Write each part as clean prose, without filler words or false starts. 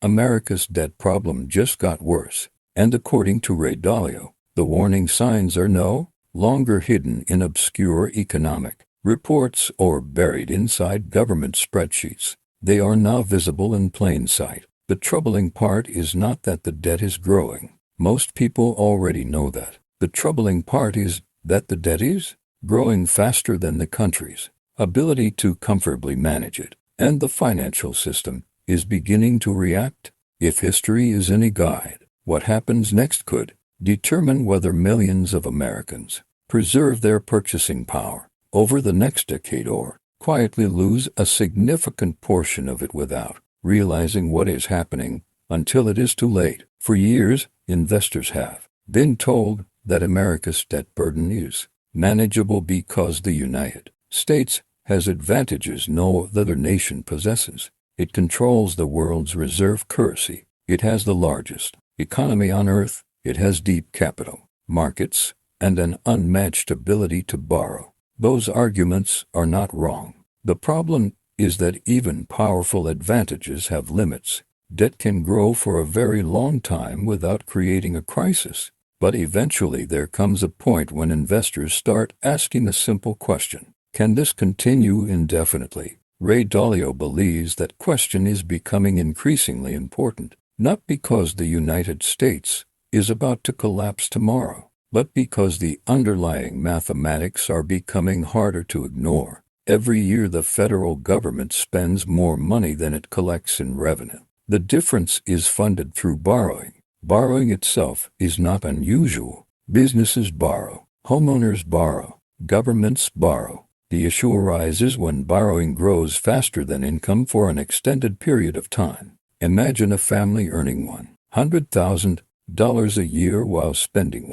America's debt problem just got worse, and according to Ray Dalio, the warning signs are no longer hidden in obscure economic reports or buried inside government spreadsheets. They are now visible in plain sight. The troubling part is not that the debt is growing. Most people already know that. The troubling part is that the debt is growing faster than the country's ability to comfortably manage it, and the financial system is beginning to react. If history is any guide, what happens next could determine whether millions of Americans preserve their purchasing power over the next decade or quietly lose a significant portion of it without realizing what is happening until it is too late. For years, investors have been told that America's debt burden is manageable because the United States has advantages no other nation possesses. It controls the world's reserve currency. It has the largest economy on earth. It has deep capital markets and an unmatched ability to borrow. Those arguments are not wrong. The problem is that even powerful advantages have limits. Debt can grow for a very long time without creating a crisis, but eventually there comes a point when investors start asking a simple question: can this continue indefinitely? Ray Dalio believes that question is becoming increasingly important, not because the United States is about to collapse tomorrow, but because the underlying mathematics are becoming harder to ignore. Every year the federal government spends more money than it collects in revenue. The difference is funded through borrowing. Borrowing itself is not unusual. Businesses borrow, homeowners borrow, governments borrow. The issue arises when borrowing grows faster than income for an extended period of time. Imagine a family earning $100,000 a year while spending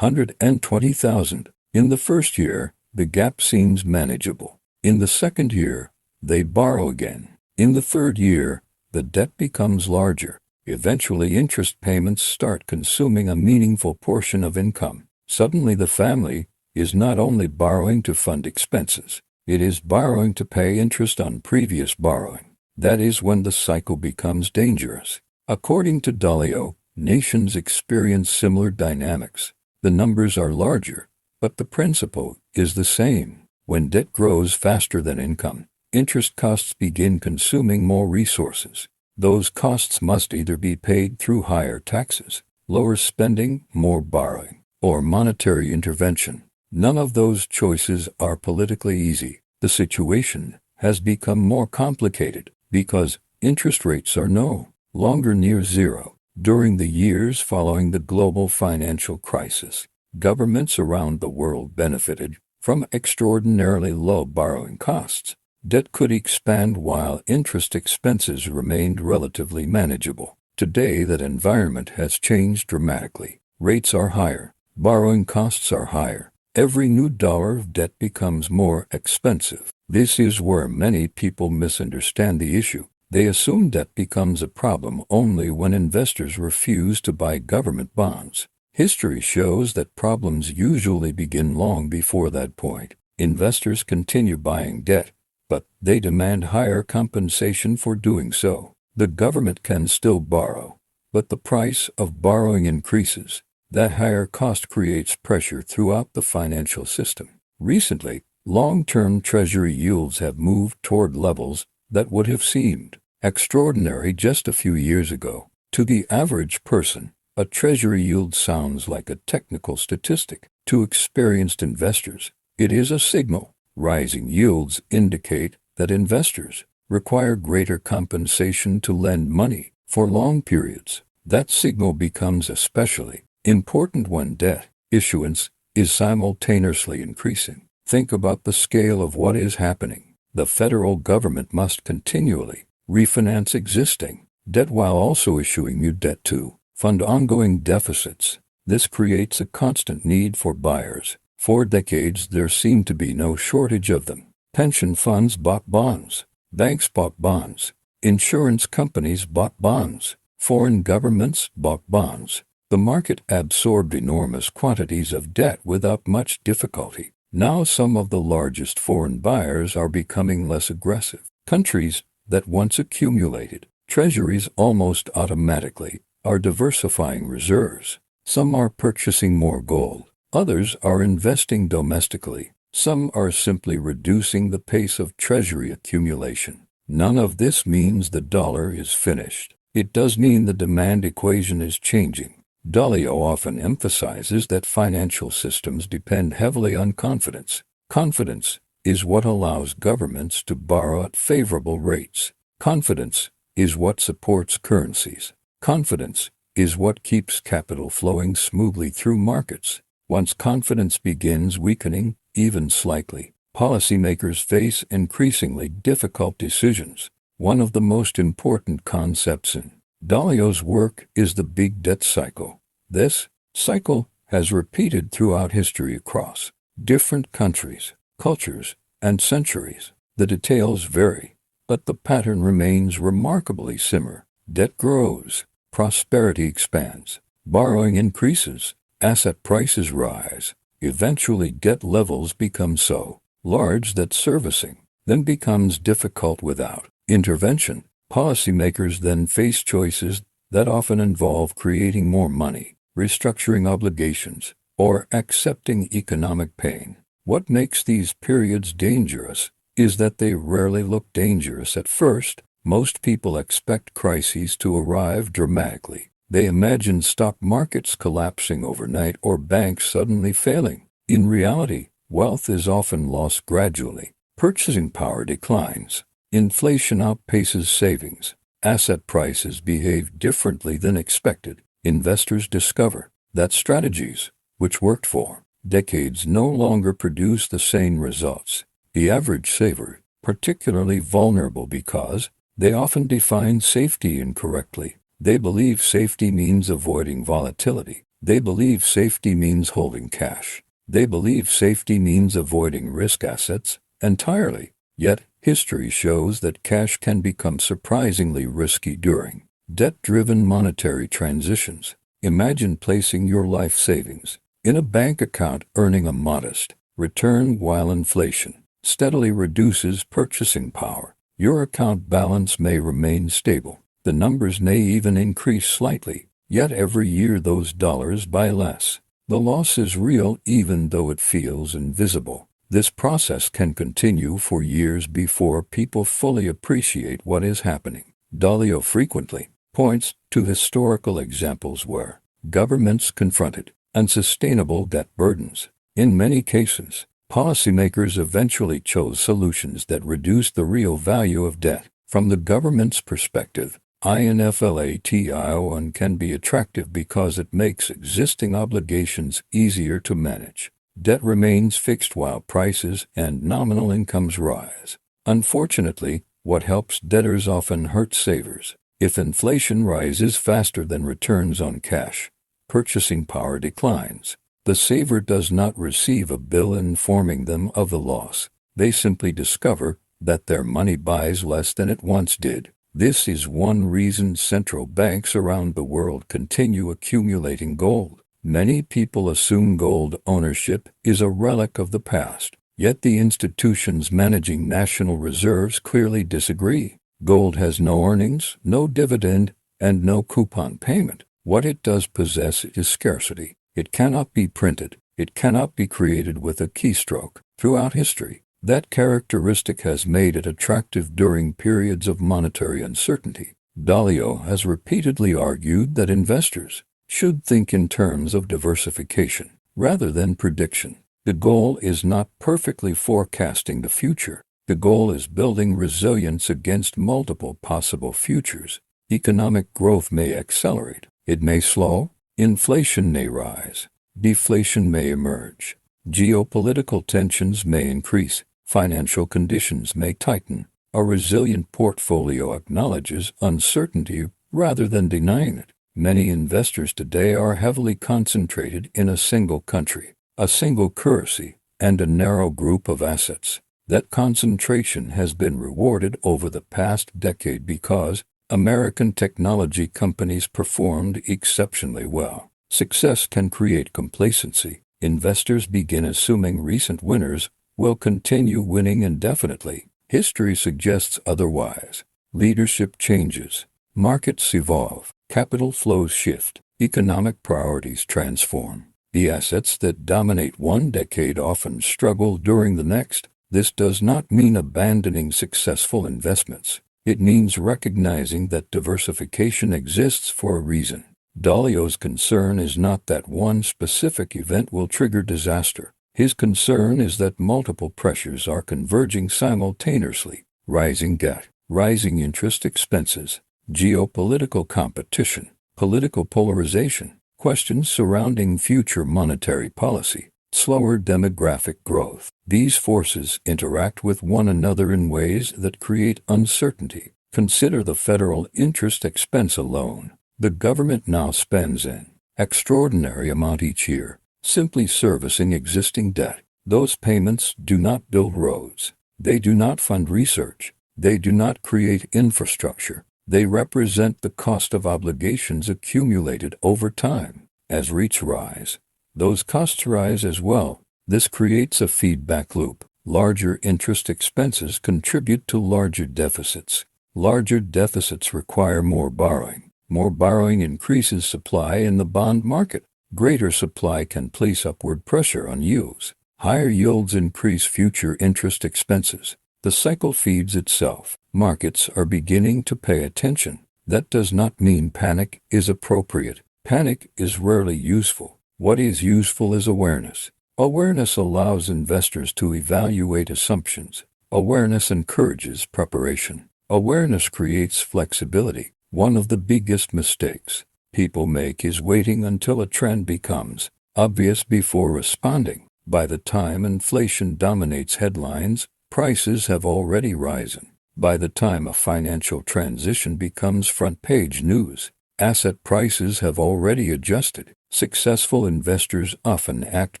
$120,000. In the first year, the gap seems manageable. In the second year, they borrow again. In the third year, the debt becomes larger. Eventually, interest payments start consuming a meaningful portion of income. Suddenly, the family is not only borrowing to fund expenses, it is borrowing to pay interest on previous borrowing. That is when the cycle becomes dangerous. According to Dalio, nations experience similar dynamics. The numbers are larger, but the principle is the same. When debt grows faster than income, interest costs begin consuming more resources. Those costs must either be paid through higher taxes, lower spending, more borrowing, or monetary intervention. None of those choices are politically easy. The situation has become more complicated because interest rates are no longer near zero. During the years following the global financial crisis, governments around the world benefited from extraordinarily low borrowing costs. Debt could expand while interest expenses remained relatively manageable. Today, that environment has changed dramatically. Rates are higher. Borrowing costs are higher. Every new dollar of debt becomes more expensive. This is where many people misunderstand the issue. They assume debt becomes a problem only when investors refuse to buy government bonds. History shows that problems usually begin long before that point. Investors continue buying debt, but they demand higher compensation for doing so. The government can still borrow, but the price of borrowing increases. That higher cost creates pressure throughout the financial system. Recently, long-term Treasury yields have moved toward levels that would have seemed extraordinary just a few years ago. To the average person, a Treasury yield sounds like a technical statistic. To experienced investors, it is a signal. Rising yields indicate that investors require greater compensation to lend money for long periods. That signal becomes especially important when debt issuance is simultaneously increasing. Think about the scale of what is happening. The federal government must continually refinance existing debt while also issuing new debt to fund ongoing deficits. This creates a constant need for buyers. For decades, there seemed to be no shortage of them. Pension funds bought bonds. Banks bought bonds. Insurance companies bought bonds. Foreign governments bought bonds. The market absorbed enormous quantities of debt without much difficulty. Now some of the largest foreign buyers are becoming less aggressive. Countries that once accumulated Treasuries almost automatically are diversifying reserves. Some are purchasing more gold. Others are investing domestically. Some are simply reducing the pace of Treasury accumulation. None of this means the dollar is finished. It does mean the demand equation is changing. Dalio often emphasizes that financial systems depend heavily on confidence. Confidence is what allows governments to borrow at favorable rates. Confidence is what supports currencies. Confidence is what keeps capital flowing smoothly through markets. Once confidence begins weakening, even slightly, policymakers face increasingly difficult decisions. One of the most important concepts in Dalio's work is the big debt cycle. This cycle has repeated throughout history across different countries, cultures, and centuries. The details vary, but the pattern remains remarkably similar. Debt grows, prosperity expands, borrowing increases, asset prices rise. Eventually debt levels become so large that servicing then becomes difficult without intervention. Policymakers then face choices that often involve creating more money, restructuring obligations, or accepting economic pain. What makes these periods dangerous is that they rarely look dangerous at first. Most people expect crises to arrive dramatically. They imagine stock markets collapsing overnight or banks suddenly failing. In reality, wealth is often lost gradually. Purchasing power declines. Inflation outpaces savings. Asset prices behave differently than expected. Investors discover that strategies, which worked for decades, no longer produce the same results. The average saver, particularly vulnerable because they often define safety incorrectly. They believe safety means avoiding volatility. They believe safety means holding cash. They believe safety means avoiding risk assets entirely. Yet, history shows that cash can become surprisingly risky during debt-driven monetary transitions. Imagine placing your life savings in a bank account earning a modest return while inflation steadily reduces purchasing power. Your account balance may remain stable. The numbers may even increase slightly, yet every year those dollars buy less. The loss is real even though it feels invisible. This process can continue for years before people fully appreciate what is happening. Dalio frequently points to historical examples where governments confronted unsustainable debt burdens. In many cases, policymakers eventually chose solutions that reduced the real value of debt. From the government's perspective, inflation can be attractive because it makes existing obligations easier to manage. Debt remains fixed while prices and nominal incomes rise. Unfortunately, what helps debtors often hurts savers. If inflation rises faster than returns on cash, purchasing power declines. The saver does not receive a bill informing them of the loss. They simply discover that their money buys less than it once did. This is one reason central banks around the world continue accumulating gold. Many people assume gold ownership is a relic of the past, yet the institutions managing national reserves clearly disagree. Gold has no earnings, no dividend, and no coupon payment. What it does possess is scarcity. It cannot be printed. It cannot be created with a keystroke. Throughout history, that characteristic has made it attractive during periods of monetary uncertainty. Dalio has repeatedly argued that investors should think in terms of diversification rather than prediction. The goal is not perfectly forecasting the future. The goal is building resilience against multiple possible futures. Economic growth may accelerate. It may slow. Inflation may rise. Deflation may emerge. Geopolitical tensions may increase. Financial conditions may tighten. A resilient portfolio acknowledges uncertainty rather than denying it. Many investors today are heavily concentrated in a single country, a single currency, and a narrow group of assets. That concentration has been rewarded over the past decade because American technology companies performed exceptionally well. Success can create complacency. Investors begin assuming recent winners will continue winning indefinitely. History suggests otherwise. Leadership changes. Markets evolve, capital flows shift, economic priorities transform. The assets that dominate one decade often struggle during the next. This does not mean abandoning successful investments. It means recognizing that diversification exists for a reason. Dalio's concern is not that one specific event will trigger disaster. His concern is that multiple pressures are converging simultaneously: rising debt, rising interest expenses, geopolitical competition, political polarization, questions surrounding future monetary policy, slower demographic growth. These forces interact with one another in ways that create uncertainty. Consider the federal interest expense alone. The government now spends an extraordinary amount each year simply servicing existing debt. Those payments do not build roads. They do not fund research. They do not create infrastructure. They represent the cost of obligations accumulated over time. As rates rise, those costs rise as well. This creates a feedback loop. Larger interest expenses contribute to larger deficits. Larger deficits require more borrowing. More borrowing increases supply in the bond market. Greater supply can place upward pressure on yields. Higher yields increase future interest expenses. The cycle feeds itself. Markets are beginning to pay attention. That does not mean panic is appropriate. Panic is rarely useful. What is useful is awareness. Awareness allows investors to evaluate assumptions. Awareness encourages preparation. Awareness creates flexibility. One of the biggest mistakes people make is waiting until a trend becomes obvious before responding. By the time inflation dominates headlines, prices have already risen. By the time a financial transition becomes front-page news, asset prices have already adjusted. Successful investors often act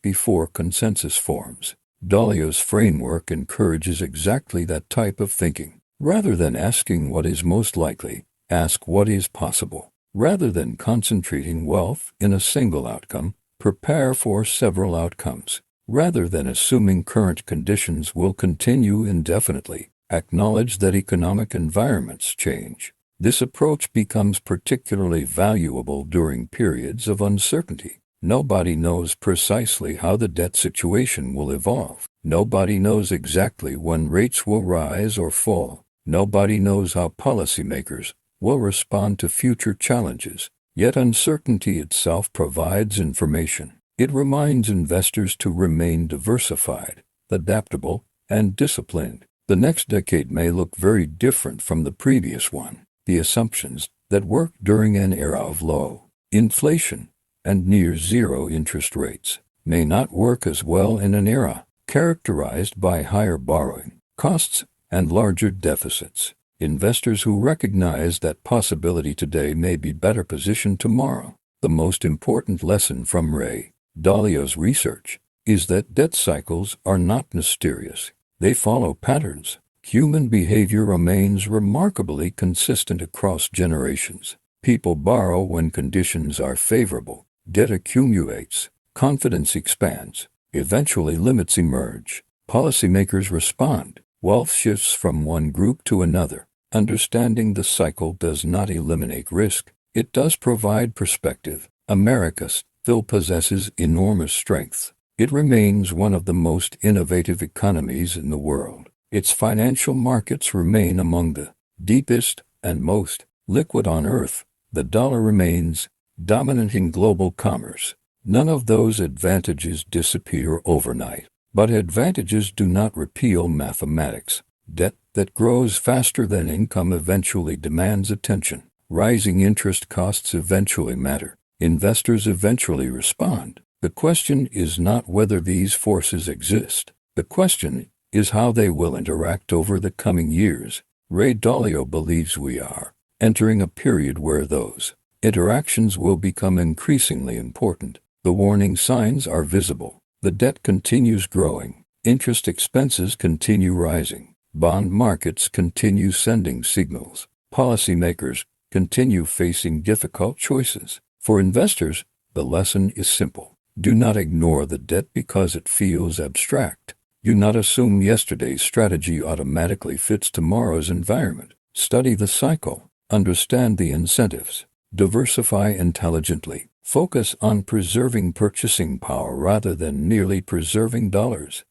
before consensus forms. Dalio's framework encourages exactly that type of thinking. Rather than asking what is most likely, ask what is possible. Rather than concentrating wealth in a single outcome, prepare for several outcomes. Rather than assuming current conditions will continue indefinitely, acknowledge that economic environments change. This approach becomes particularly valuable during periods of uncertainty. Nobody knows precisely how the debt situation will evolve. Nobody knows exactly when rates will rise or fall. Nobody knows how policymakers will respond to future challenges. Yet uncertainty itself provides information. It reminds investors to remain diversified, adaptable, and disciplined. The next decade may look very different from the previous one. The assumptions that worked during an era of low inflation and near zero interest rates may not work as well in an era characterized by higher borrowing costs and larger deficits. Investors who recognize that possibility today may be better positioned tomorrow. The most important lesson from Ray Dalio's research is that debt cycles are not mysterious. They follow patterns. Human behavior remains remarkably consistent across generations. People borrow when conditions are favorable. Debt accumulates. Confidence expands. Eventually limits emerge. Policymakers respond. Wealth shifts from one group to another. Understanding the cycle does not eliminate risk. It does provide perspective. America still possesses enormous strength. It remains one of the most innovative economies in the world. Its financial markets remain among the deepest and most liquid on earth. The dollar remains dominant in global commerce. None of those advantages disappear overnight. But advantages do not repeal mathematics. Debt that grows faster than income eventually demands attention. Rising interest costs eventually matter. Investors eventually respond. The question is not whether these forces exist. The question is how they will interact over the coming years. Ray Dalio believes we are entering a period where those interactions will become increasingly important. The warning signs are visible. The debt continues growing. Interest expenses continue rising. Bond markets continue sending signals. Policymakers continue facing difficult choices. For investors, the lesson is simple. Do not ignore the debt because it feels abstract. Do not assume yesterday's strategy automatically fits tomorrow's environment. Study the cycle. Understand the incentives. Diversify intelligently. Focus on preserving purchasing power rather than merely preserving dollars.